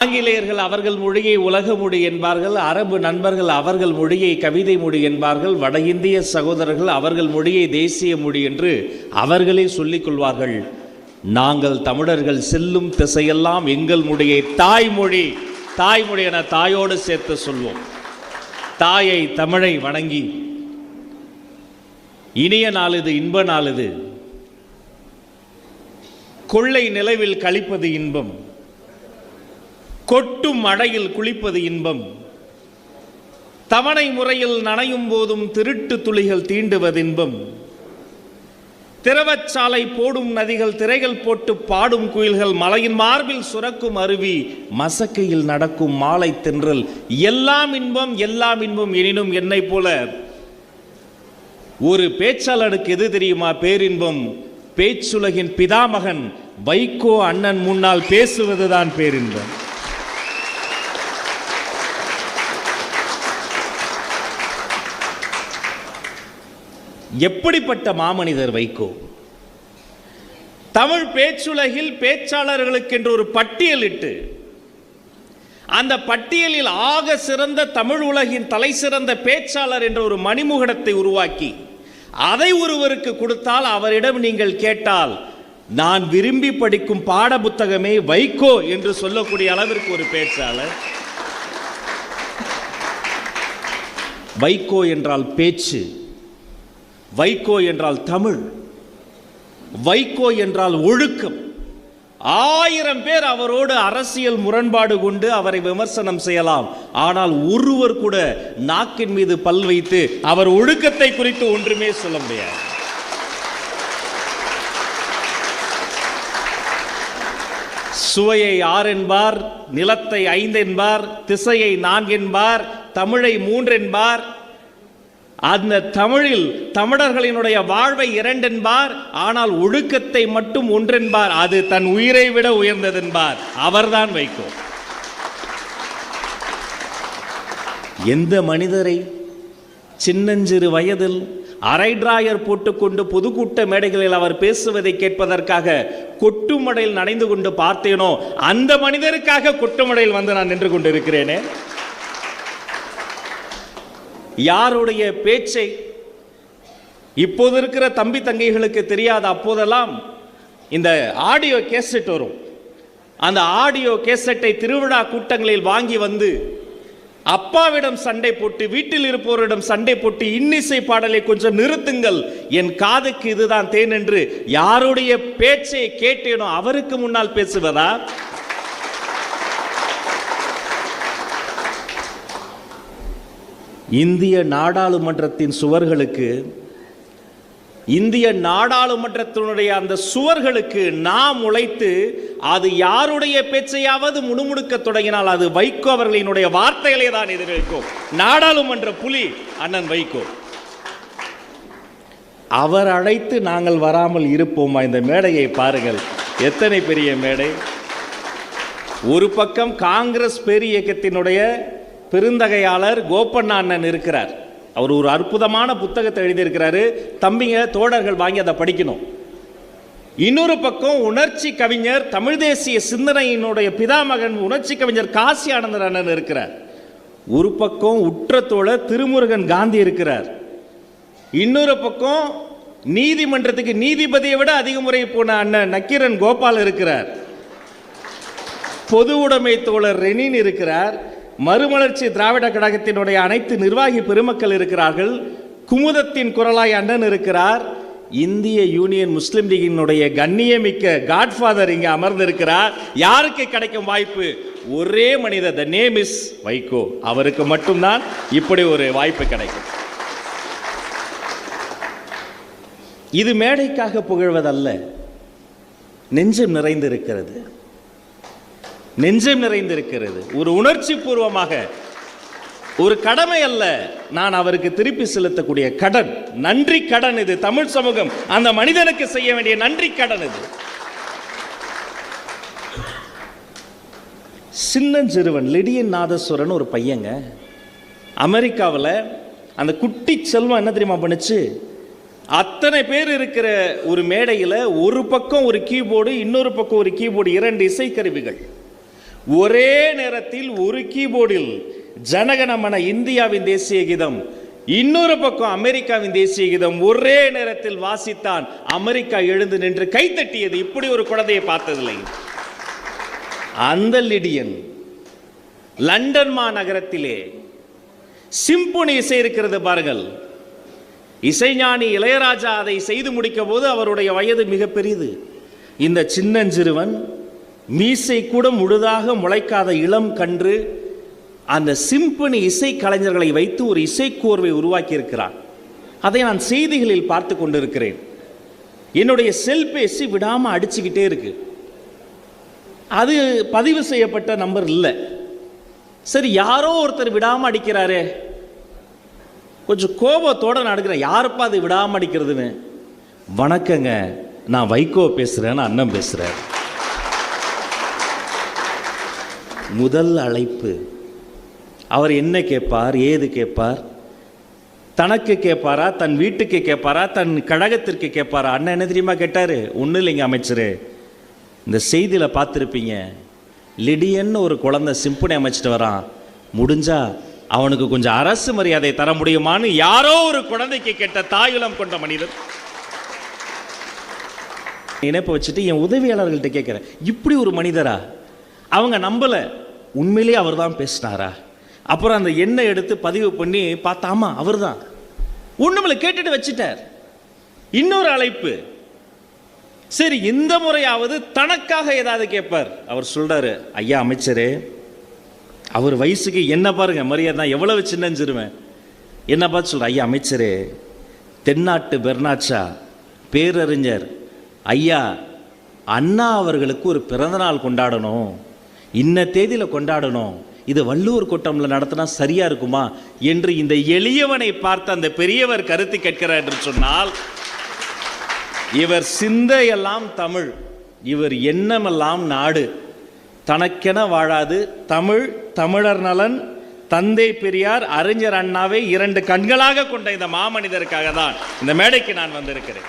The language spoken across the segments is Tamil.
ஆங்கிலேயர்கள் அவர்கள் மொழியை உலக மொழி என்பார்கள், அரபு நண்பர்கள் அவர்கள் மொழியை கவிதை மொழி என்பார்கள், வட இந்திய சகோதரர்கள் அவர்கள் மொழியை தேசிய மொழி என்று அவர்களே சொல்லிக் கொள்வார்கள். நாங்கள் தமிழர்கள் செல்லும் திசையெல்லாம் எங்கள் மொழியை தாய்மொழி தாய்மொழி என தாயோடு சேர்த்து சொல்வோம். தாயை தமிழை வணங்கி இனிய நாள் இது, இன்ப நாள் இது. கொள்ளை நிலவில் கழிப்பது இன்பம், கொட்டும் மழையில் குளிப்பது இன்பம், தவணை முறையில் நனையும் போதும் திருட்டு துளிகள் தீண்டுவது இன்பம், திரவச்சாலை போடும் நதிகள் திரைகள் போட்டு பாடும் குயில்கள், மலையின் மார்பில் சுரக்கும் அருவி, மசக்கையில் நடக்கும் மாலை தென்றல், எல்லாம் இன்பம் எல்லாம் இன்பம். எனினும் என்னை போல ஒரு பேச்சாளருக்கு எது தெரியுமா பேரின்பம்? பேச்சுலகின் பிதாமகன் வைகோ அண்ணன் முன்னால் பேசுவதுதான் பேரின்பம். எப்படிப்பட்ட மாமனிதர் வைகோ! தமிழ் பேச்சுலகில் பேச்சாளர்களுக்கு என்று ஒரு பட்டியலிட்டு அந்த பட்டியலில் ஆக சிறந்த தமிழ் உலகின் தலை சிறந்த பேச்சாளர் என்ற ஒரு மணிமுகடத்தை உருவாக்கி அதை ஒருவருக்கு கொடுத்தால் அவரிடம் நீங்கள் கேட்டால் நான் விரும்பி படிக்கும் பாட புத்தகமே வைகோ என்று சொல்லக்கூடிய அளவிற்கு ஒரு பேச்சாளர். வைகோ என்றால் பேச்சு, வைகோ என்றால் தமிழ், வைகோ என்றால் ஒழுக்கம். 1000 பேர் அவரோடு அரசியல் முரண்பாடு கொண்டு அவரை விமர்சனம் செய்யலாம். ஆனால் ஒருவர் கூட நாக்கின் மீது பல் வைத்து அவர் ஒழுக்கத்தை குறித்து ஒன்றுமே சொல்ல முடியாது. சுவையை 6 என்பார், நிலத்தை 5 என்பார், திசையை 4 என்பார், தமிழை 3 என்பார். அந்த தமிழில் தமிழர்களினுடைய வாழ்வை 2 என்பார். ஆனால் ஒழுக்கத்தை மட்டும் 1 என்பார். அது தன் உயிரை விட உயர்ந்தது என்பார். அவர்தான் வைகோ. எந்த மனிதரை சின்னஞ்சிறு வயதில் அரை டிராயர் போட்டுக்கொண்டு பொதுக்கூட்ட மேடைகளில் அவர் பேசுவதை கேட்பதற்காக கொட்டுமடையில் நனைந்து கொண்டு பார்த்தேனோ அந்த மனிதருக்காக கொட்டுமடையில் வந்து நான் நின்று கொண்டிருக்கிறேனே. யாருடைய பேச்சை இப்போது இருக்கிற தம்பி தங்கைகளுக்கு தெரியாது. அப்போதெல்லாம் இந்த ஆடியோ கேசட் வரும். அந்த ஆடியோ கேசட்டை திருவிழா கூட்டங்களில் வாங்கி வந்து அப்பாவிடம் சண்டை போட்டு, வீட்டில் இருப்பவரிடம் சண்டை போட்டு, இன்னிசை பாடலை கொஞ்சம் நிறுத்துங்கள், என் காதுக்கு இதுதான் தேன் என்று யாருடைய பேச்சை கேட்டேனோ அவருக்கு முன்னால் பேசுவதா? இந்திய நாடாளுமன்றத்தின் சுவர்களுக்கு, இந்திய நாடாளுமன்றத்தினுடைய அந்த சுவர்களுக்கு நாம் உழைத்து அது யாருடைய பேச்சையாவது முணுமுணுக்க தொடங்கினால் அது வைகோ அவர்களினுடைய வார்த்தைகளே தான் எதிர்க்கும். நாடாளுமன்ற புலி அண்ணன் வைகோ. அவர் அழைத்து நாங்கள் வராமல் இருப்போமா? இந்த மேடையை பாருங்கள், எத்தனை பெரிய மேடை. ஒரு பக்கம் காங்கிரஸ் பேரியக்கத்தினுடைய பெருந்தகையாளர் கோப்பண்ணா அண்ணன் இருக்கிறார். அவர் ஒரு அற்புதமான புத்தகத்தை எழுதியிருக்கிறாரு. தம்பிங்க தோழர்கள் வாங்கி அதை படிக்கணும். இன்னொரு பக்கம் உணர்ச்சி கவிஞர், தமிழ் தேசிய சிந்தனையினுடைய பிதாமகன் உணர்ச்சி கவிஞர் காசி ஆனந்தர் அண்ணன் இருக்கிறார். ஒரு பக்கம் உற்ற தோழர் திருமுருகன் காந்தி இருக்கிறார். இன்னொரு பக்கம் நீதிமன்றத்துக்கு நீதிபதியை விட அதிக முறை போன அண்ணன் நக்கீரன் கோபால் இருக்கிறார். பொது உடைமை தோழர் ரெனின் இருக்கிறார். மறுமலர்ச்சி திராவிட கழகத்தினுடைய அனைத்து நிர்வாகி பெருமக்கள் இருக்கிறார்கள். குமுதத்தின் குரலாய் அண்ணன் இருக்கிறார். இந்திய யூனியன் முஸ்லிம் லீகினுடைய கண்ணியமிக்க காட்ஃபாதர் இங்கே அமர்ந்திருக்கிறார். யாருக்கு கிடைக்கும் வாய்ப்பு? ஒரே மனிதர், த நேம் இஸ் வைகோ. அவருக்கு மட்டும்தான் இப்படி ஒரு வாய்ப்பு கிடைக்கும். இது மேடைக்காக புகழ்வதல்ல, நெஞ்சம் நிறைந்திருக்கிறது, நெஞ்சம் நிறைந்திருக்கிறது. ஒரு உணர்ச்சி பூர்வமாக, ஒரு கடமை அல்ல, நான் அவருக்கு திருப்பி செலுத்தக்கூடிய கடன், நன்றி கடன். இது தமிழ் சமூகம் அந்த மனிதனுக்கு செய்ய வேண்டிய நன்றி கடன். இது சின்னஞ்சிறுவன் லிடியன் நாதஸ்வரன் ஒரு பையங்க, அமெரிக்காவில். அந்த குட்டி செல்வம் என்ன தெரியுமா பண்ணுச்சு? அத்தனை பேர் இருக்கிற ஒரு மேடையில் ஒரு பக்கம் ஒரு கீபோர்டு, இன்னொரு பக்கம் ஒரு கீபோர்டு, 2 இசைக்கருவிகள். ஒரே நேரத்தில் ஒரு கீபோர்டில் ஜனகணமன இந்தியாவின் தேசிய கீதம், இன்னொரு பக்கம் அமெரிக்காவின் தேசிய கீதம் ஒரே நேரத்தில் வாசித்தான். அமெரிக்கா எழுந்து நின்று கைத்தட்டியது. இப்படி ஒரு குழந்தையை பார்த்ததில்லை. அந்த லிடியன் லண்டன் மாநகரத்திலே சிம்பொனி இசை இருக்கிறது பாருங்கள். இசைஞானி இளையராஜா அதை செய்து முடிக்க போது அவருடைய வயது மிக பெரியது. இந்த சின்னஞ்சிறுவன் மீசை கூட முழுதாக முளைக்காத இளம் கன்று அந்த சிம்பனி இசை கலைஞர்களை வைத்து ஒரு இசைக்கோர்வை உருவாக்கி இருக்கிறார். அதை நான் செய்திகளில் பார்த்து கொண்டிருக்கிறேன். என்னுடைய செல்பேசி விடாமல் அடிச்சுக்கிட்டே இருக்கு. அது பதிவு செய்யப்பட்ட நம்பர் இல்லை. சரி, யாரோ ஒருத்தர் விடாமல் அடிக்கிறாரே, கொஞ்சம் கோபத்தோடு நான் எடுக்கிறேன். யாருப்பா அது விடாமல் அடிக்கிறதுன்னு. வணக்கங்க, நான் வைகோ பேசுகிறேன்னு அண்ணன் பேசுகிறேன். முதல் அழைப்பு. அவர் என்ன கேட்பார், ஏது கேட்பார்? தனக்கு கேட்பாரா, தன் வீட்டுக்கு கேட்பாரா, தன் கழகத்திற்கு கேட்பாரா? அண்ணன் என்ன தெரியுமா கேட்டார்? ஒன்றும் இல்லைங்க அமைச்சர், இந்த செய்தியில் பார்த்துருப்பீங்க, லிடியன்னு ஒரு குழந்தை சிம்பனி அமைச்சிட்டு வரான், முடிஞ்சா அவனுக்கு கொஞ்சம் அரசு மரியாதை தர முடியுமான்னு யாரோ ஒரு குழந்தைக்கு கேட்ட தாயுலம் கொண்ட மனிதர். இணைப்பை வச்சுட்டு என் உதவியாளர்கள்ட்ட கேட்குறேன், இப்படி ஒரு மனிதரா? அவங்க நம்பல, உண்மையிலேயே அவர் தான் பேசினாரா? அப்புறம் அந்த எண்ணை எடுத்து பதிவு பண்ணி பார்த்தாமா அவர் தான். ஒண்ணுமில்ல, கேட்டுட்டு வச்சுட்டார். இன்னொரு அழைப்பு. சரி, இந்த முறையாவது தனக்காக ஏதாவது கேட்பார். அவர் சொல்றாரு, ஐயா அமைச்சரே, அவர் வயசுக்கு என்ன பாருங்க மரியாதை, எவ்வளவு சின்னஞ்சிருவேன், என்ன பார்த்து சொல்ற, ஐயா அமைச்சரே, தென்னாட்டு பெர்னாட்சா பேரறிஞர் ஐயா அண்ணா அவர்களுக்கு ஒரு பிறந்தநாள் கொண்டாடணும், இன்ன தேதியில் கொண்டாடணும், இது வள்ளுவர் கூட்டம்ல நடத்தினா சரியா இருக்குமா என்று இந்த எளியவனை பார்த்து அந்த பெரியவர் கருத்து கேட்கிறார் என்று சொன்னால், இவர் சிந்தையெல்லாம் தமிழ், இவர் எண்ணமெல்லாம் நாடு, தனக்கென வாழாது தமிழ், தமிழர் நலன், தந்தை பெரியார், அறிஞர் அண்ணாவை இரண்டு கண்களாக கொண்ட இந்த மாமனிதருக்காக தான் இந்த மேடைக்கு நான் வந்திருக்கிறேன்.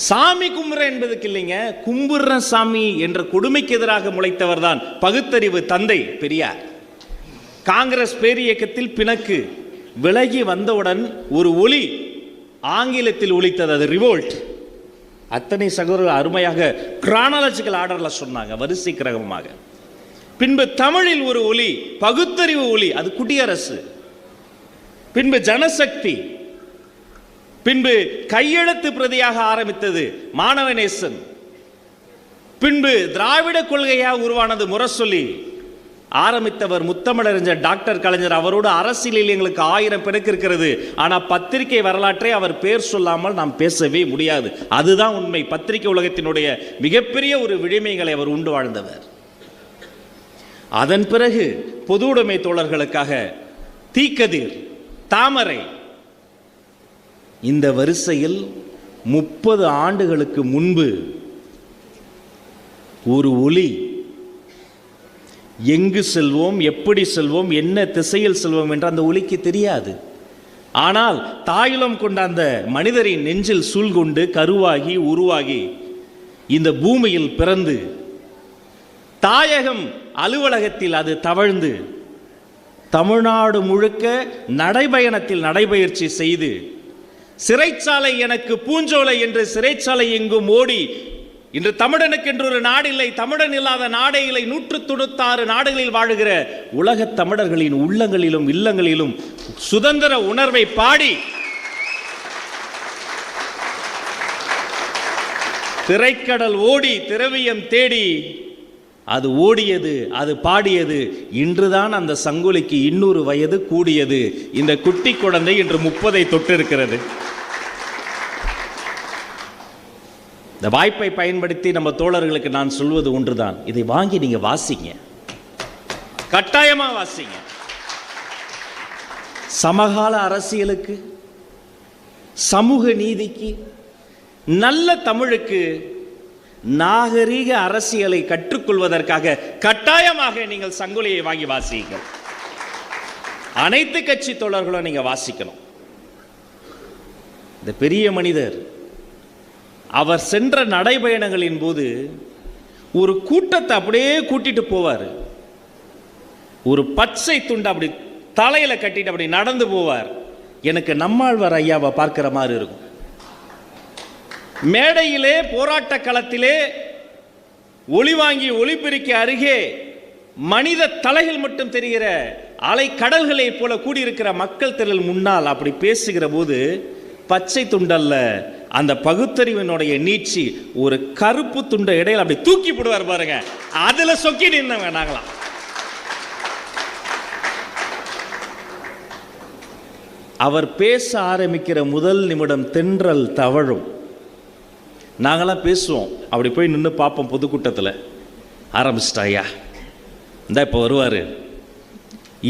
சாமி கும்புற என்பதுக்கு இல்லைங்க, கும்புற சாமி என்ற கொடுமைக்கு எதிராக முளைத்தவர் தான் பகுத்தறிவு தந்தை பெரியார். காங்கிரஸ் பேரியக்கத்தில் பிணக்கு விலகி வந்தவுடன் ஒரு ஒலி ஆங்கிலத்தில் ஒலித்தது, அது ரிவோல்ட். அத்தனை சகோதரர்கள் அருமையாக கிரானாலஜிக்கல் ஆர்டர்ல சொன்னாங்க, வரிசை கிரகமாக. பின்பு தமிழில் ஒரு ஒலி, பகுத்தறிவு ஒலி, அது குடியரசு. பின்பு ஜனசக்தி, பின்பு கையெழுத்து பிரதியாக ஆரம்பித்தது மாணவநேசன், பின்பு திராவிட கொள்கையாக உருவானது முரசொலி. ஆரம்பித்தவர் முத்தமிழறிஞர் டாக்டர் கலைஞர். அவரோடு அரசியலில் எங்களுக்கு 1000 பிணக்கு இருக்கிறது. ஆனால் பத்திரிகை வரலாற்றை அவர் பேர் சொல்லாமல் நாம் பேசவே முடியாது. அதுதான் உண்மை. பத்திரிகை உலகத்தினுடைய மிகப்பெரிய ஒரு விழுமைகளை அவர் உண்டு வாழ்ந்தவர். அதன் பிறகு பொது உடைமை தோழர்களுக்காக தீக்கதிர், தாமரை. இந்த வரிசையில் 30 ஆண்டுகளுக்கு முன்பு ஒரு ஒலி, எங்கு செல்வோம், எப்படி செல்வோம், என்ன திசையில் செல்வோம் என்று அந்த ஒலிக்கு தெரியாது. ஆனால் தாயுலம் கொண்ட அந்த மனிதரின் நெஞ்சில் சூழ்கொண்டு கருவாகி உருவாகி இந்த பூமியில் பிறந்து தாயகம் அலுவலகத்தில் அது தவழ்ந்து தமிழ்நாடு முழுக்க நடைபயணத்தில் நடைபயிற்சி செய்து சிறைச்சாலை எனக்கு பூஞ்சோலை என்று சிறைச்சாலை எங்கும் ஓடி இன்று தமிழனுக்கு என்று ஒரு நாடு இல்லை, தமிழன் இல்லாத நாடே இல்லை, 196 நாடுகளில் வாழுகிற உலக தமிழர்களின் உள்ளங்களிலும் இல்லங்களிலும் சுதந்திர உணர்வை பாடி திரைக்கடல் ஓடி திரவியம் தேடி அது ஓடியது, அது பாடியது. இன்றுதான் அந்த சங்கொலிக்கு 200 வயது கூடியது. இந்த குட்டி குழந்தை இன்று 30 தொட்டு இருக்கிறது. இந்த வாய்ப்பை பயன்படுத்தி நம்ம தோழர்களுக்கு நான் சொல்வது ஒன்றுதான், இதை வாங்கி நீங்க வாசிங்க, கட்டாயமா வாசிங்க. சமகால அரசியலுக்கு, சமூக நீதிக்கு, நல்ல தமிழுக்கு, நாகரீக அரசியலை கற்றுக்கொள்வதற்காக கட்டாயமாக நீங்கள் சங்கொலியை வாங்கி வாசியுங்கள். அனைத்து கட்சி தோழர்களும் நீங்க வாசிக்கணும். இந்த பெரிய மனிதர் அவர் சென்ற நடைபயணங்களின் போது ஒரு கூட்டத்தை அப்படியே கூட்டிட்டு போவார். ஒரு பச்சை துண்டு அப்படி தலையில கட்டிட்டு அப்படி நடந்து போவார். எனக்கு நம்மாழ்வார் ஐயாவை பார்க்கிற மாதிரி இருக்கும். மேடையிலே போராட்ட களத்திலே ஒளி வாங்கி ஒளிபெருக்கி அருகே மனித தலைகள் மட்டும் தெரிகிற அலை கடல்களை போல கூடியிருக்கிற மக்கள் திரள் முன்னால் அப்படி பேசுகிற போது பச்சை துண்டல்ல, அந்த பகுத்தறிவினுடைய நீட்சி ஒரு கருப்பு துண்டை இடையில அப்படி தூக்கி போடுவார் பாருங்க. அதுல சொக்கி நின்னவங்க நாங்களாம். அவர் பேச ஆரம்பிக்கிற முதல் நிமிடம் தென்றல் தவழும். நாங்களாம் பேசுவோம், அப்படி போய் நின்று பார்ப்போம். பொதுக்கூட்டத்தில் ஆரம்பிச்சிட்டாயா, இந்த இப்போ வருவார்.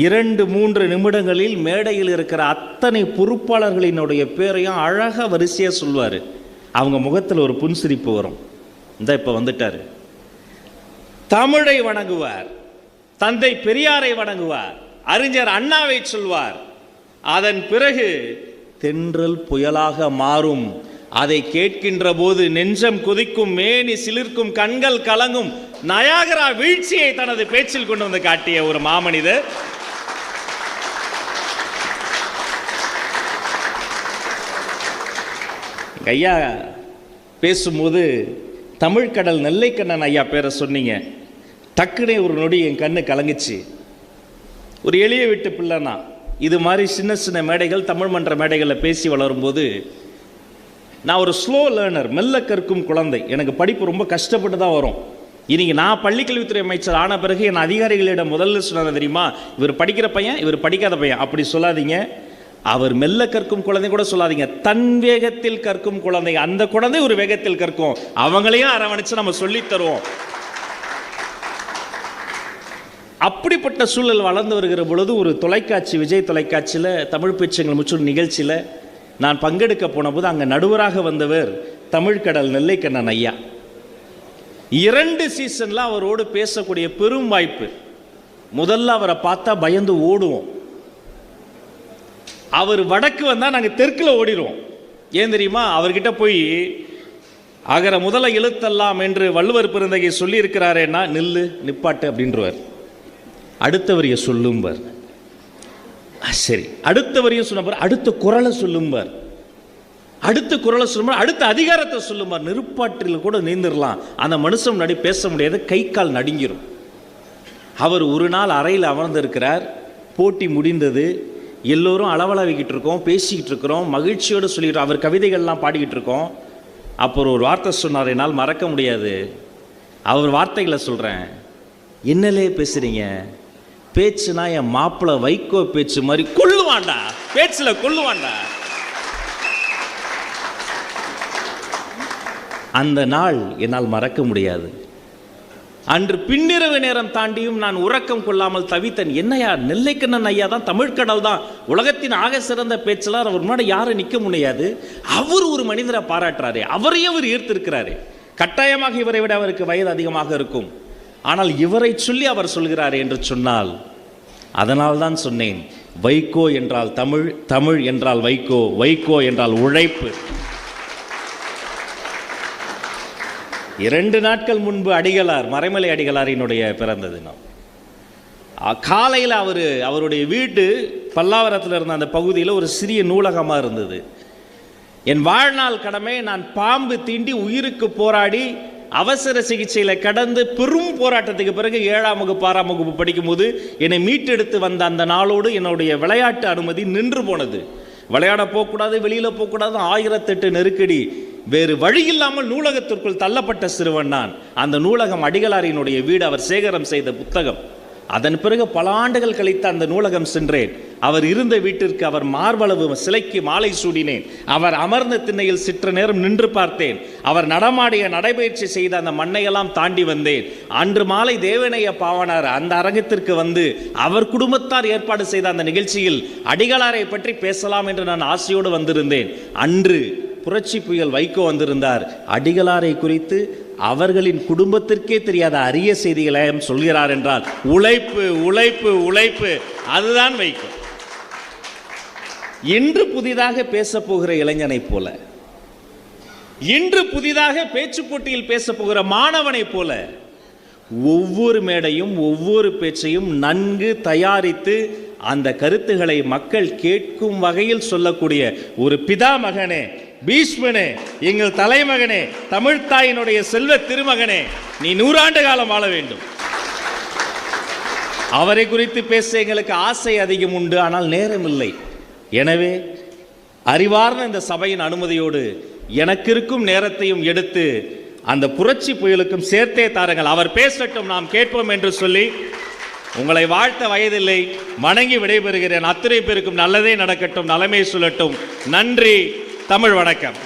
2-3 நிமிடங்களில் மேடையில் இருக்கிற அத்தனை பொறுப்பாளர்களினுடைய பேரையும் அழகாக வரிசையாக சொல்வார். அவங்க முகத்தில் ஒரு புன்சிரிப்பு வரும். இந்த இப்போ வந்துட்டார். தமிழை வணங்குவார், தந்தை பெரியாரை வணங்குவார், அறிஞர் அண்ணாவை சொல்வார். அதன் பிறகு தென்றல் புயலாக மாறும். அதை கேட்கின்ற போது நெஞ்சம் கொதிக்கும், மேனி சிலிர்க்கும், கண்கள் கலங்கும். நயாகரா வீழ்ச்சியை தனது பேச்சில் கொண்டு வந்து காட்டிய ஒரு மாமனிதர். ஐயா பேசும்போது தமிழ்கடல் நெல்லைக்கண்ணன் ஐயா பேரை சொன்னீங்க. டக்குனே ஒரு நொடி என் கண்ணு கலங்குச்சு. ஒரு எளிய வீட்டு பிள்ளைனா இது மாதிரி சின்ன சின்ன மேடைகள், தமிழ் மன்ற மேடைகளில் பேசி வளரும்போது நான் ஒரு ஸ்லோ லேர்னர், மெல்ல கற்கும் குழந்தை. எனக்கு படிப்பு ரொம்ப கஷ்டப்பட்டு தான் வரும். இன்னைக்கு நான் பள்ளிக்கல்வித்துறை அமைச்சர் ஆன பிறகு என் அதிகாரிகளிடம் முதல்ல சொன்னது தெரியுமா, இவர் படிக்கிற பையன், இவர் படிக்காத பையன் அப்படி சொல்லாதீங்க. அவர் மெல்ல கற்கும் குழந்தை கூட சொல்லாதீங்க, தன் வேகத்தில் கற்கும் குழந்தை. அந்த குழந்தை ஒரு வேகத்தில் கற்கும், அவங்களையும் அரவணைச்சு நம்ம சொல்லித் தருவோம். அப்படிப்பட்ட சூழல் வளர்ந்து வருகிற பொழுது ஒரு தொலைக்காட்சி, விஜய் தொலைக்காட்சியில் தமிழ் பேச்சுங்கள் முற்றும் நிகழ்ச்சியில் நான் பங்கெடுக்க போன போது அங்கே நடுவராக வந்தவர் தமிழ்கடல் நெல்லைக்கண்ணன் ஐயா. 2 சீசன்ல அவரோடு பேசக்கூடிய பெரும் வாய்ப்பு. முதல்ல அவரை பார்த்தா பயந்து ஓடுவோம். அவர் வடக்கு வந்தால் நாங்கள் தெற்கில் ஓடிடுவோம். ஏன் தெரியுமா, அவர்கிட்ட போய் அகர முதல எழுத்தெல்லாம் என்று வள்ளுவர் பெருந்தகை சொல்லி இருக்கிறாரேன்னா நில்லு நிப்பாட்டு அப்படின்றவர். அடுத்தவரைய சொல்லும்பார். சரி, அடுத்தவரையும் சொன்னார். அடுத்த குரலை சொல்லும்பார், அடுத்த குரலை சொல்லும்போது அடுத்த அதிகாரத்தை சொல்லும்பார். நெருப்பாற்றில் கூட நீந்திரலாம், அந்த மனுஷன் முன்னாடி பேச முடியாது, கை கால் நடுங்கிரும். அவர் ஒரு நாள் அறையில் அமர்ந்திருக்கிறார். போட்டி முடிந்தது. எல்லோரும் அளவளவிக்கிட்டு இருக்கோம், பேசிக்கிட்டு இருக்கிறோம், மகிழ்ச்சியோடு சொல்லிக்கிட்டு அவர் கவிதைகள்லாம் பாடிக்கிட்டு இருக்கோம். அப்புறம் ஒரு வார்த்தை சொன்னார், என்னால் மறக்க முடியாது. அவர் வார்த்தைகளை சொல்கிறேன். என்னலே பேசுகிறீங்க, பேச்சுனா என் மாப்பிள்ளை வைகோ பேச்சு மாதிரி கொள்ளுவாண்டா, பேச்சில் கொள்ளுவாண்டா. அந்த நாள் என்னால் மறக்க முடியாது. அன்று பின்னிரவு நேரம் தாண்டியும் நான் உறக்கம் கொள்ளாமல் தவித்தன். என்னையா, நெல்லைக்கண்ணன் ஐயா தான், தமிழ்கடல் தான், உலகத்தின் ஆக சிறந்த பேச்சலார், அவர் முன்னாடி யாரும் நிற்க முடியாது. அவர் ஒரு மனிதரை பாராட்டுறாரு, அவரையே அவர் ஈர்த்திருக்கிறாரு. கட்டாயமாக இவரை விட அவருக்கு வயது அதிகமாக இருக்கும். ஆனால் இவரை சொல்லி அவர் சொல்கிறார் என்று சொன்னால், அதனால் தான் சொன்னேன், வைகோ என்றால் தமிழ், தமிழ் என்றால் வைகோ, வைகோ என்றால் உழைப்பு. 2 நாட்கள் முன்பு அடிகளார், மறைமலை அடிகளாரினுடைய பிறந்த தினம். காலையில் அவருடைய வீட்டு பல்லாவரத்தில் இருந்த அந்த பகுதியில் ஒரு சிறிய நூலகமாக இருந்தது. என் வாழ்நாள் கடமை, நான் பாம்பு தீண்டி உயிருக்கு போராடி அவசர சிகிச்சையில் கடந்து பெரும் போராட்டத்துக்கு பிறகு 7ஆம் வகுப்பு 6ஆம் வகுப்பு படிக்கும்போது என்னை மீட்டெடுத்து வந்த அந்த நாளோடு என்னுடைய விளையாட்டு அனுமதி நின்று போனது. விளையாட போகக்கூடாது, வெளியில் போகக்கூடாது, 1008 நெருக்கடி. வேறு வழி இல்லாமல் நூலகத்திற்குள் தள்ளப்பட்ட சிறுவன் நான். அந்த நூலகம் அடிகளாரினுடைய வீடு, அவர் சேகரம் செய்த புத்தகம். அதன் பிறகு பல ஆண்டுகள் கழித்து அந்த நூலகம் சென்றேன். அவர் இருந்த வீட்டிற்கு, அவர் மார்பளவு சிலைக்கு மாலை சூடினேன். அவர் அமர்ந்த திண்ணையில் சிற்ற நேரம் நின்று பார்த்தேன். அவர் நடமாடிய நடைபயிற்சி செய்த அந்த மண்ணையெல்லாம் தாண்டி வந்தேன். அன்று மாலை தேவனைய பாவனார் அந்த அரங்கத்திற்கு வந்து அவர் குடும்பத்தார் ஏற்பாடு செய்த அந்த நிகழ்ச்சியில் அடிகளாரை பற்றி பேசலாம் என்று நான் ஆசையோடு வந்திருந்தேன். அன்று புரட்சி புயல் வைகோ வந்திருந்தார். அடிகளாரை குறித்து அவர்களின் குடும்பத்திற்கே தெரியாத அரிய செய்திகளை சொல்கிறார் என்றால் உழைப்பு, உழைப்பு, உழைப்பு, அதுதான் வைகோ. இன்று புதிதாக பேச போகிற இளைஞனை போல இன்று புதிதாக பேச்சு போட்டியில் பேச போகிற மாணவனை போல ஒவ்வொரு மேடையும் ஒவ்வொரு பேச்சையும் நன்கு தயாரித்து அந்த கருத்துக்களை மக்கள் கேட்கும் வகையில் சொல்லக்கூடிய ஒரு பிதாமகனே, பீஷ்மனே, எங்கள் தலைமகனே, தமிழ்த்தாயினுடைய செல்வ திருமகனே, நீ 100 ஆண்டு காலம் வாழ வேண்டும். அவரை குறித்து பேச எங்களுக்கு ஆசை அதிகம் உண்டு, ஆனால் நேரம் இல்லை. எனவே அறிவார்ந்த இந்த சபையின் அனுமதியோடு எனக்கு இருக்கும் நேரத்தையும் எடுத்து அந்த புரட்சி புயலுக்கும் சேர்த்தே தாருங்கள். அவர் பேசட்டும், நாம் கேட்போம் என்று சொல்லி உங்களை வாழ்த்த வயதில்லை, வணங்கி விடைபெறுகிறேன். அத்தனை பேருக்கும் நல்லதே நடக்கட்டும், நலமே சொல்லட்டும். நன்றி. தமிழ் வணக்கம்.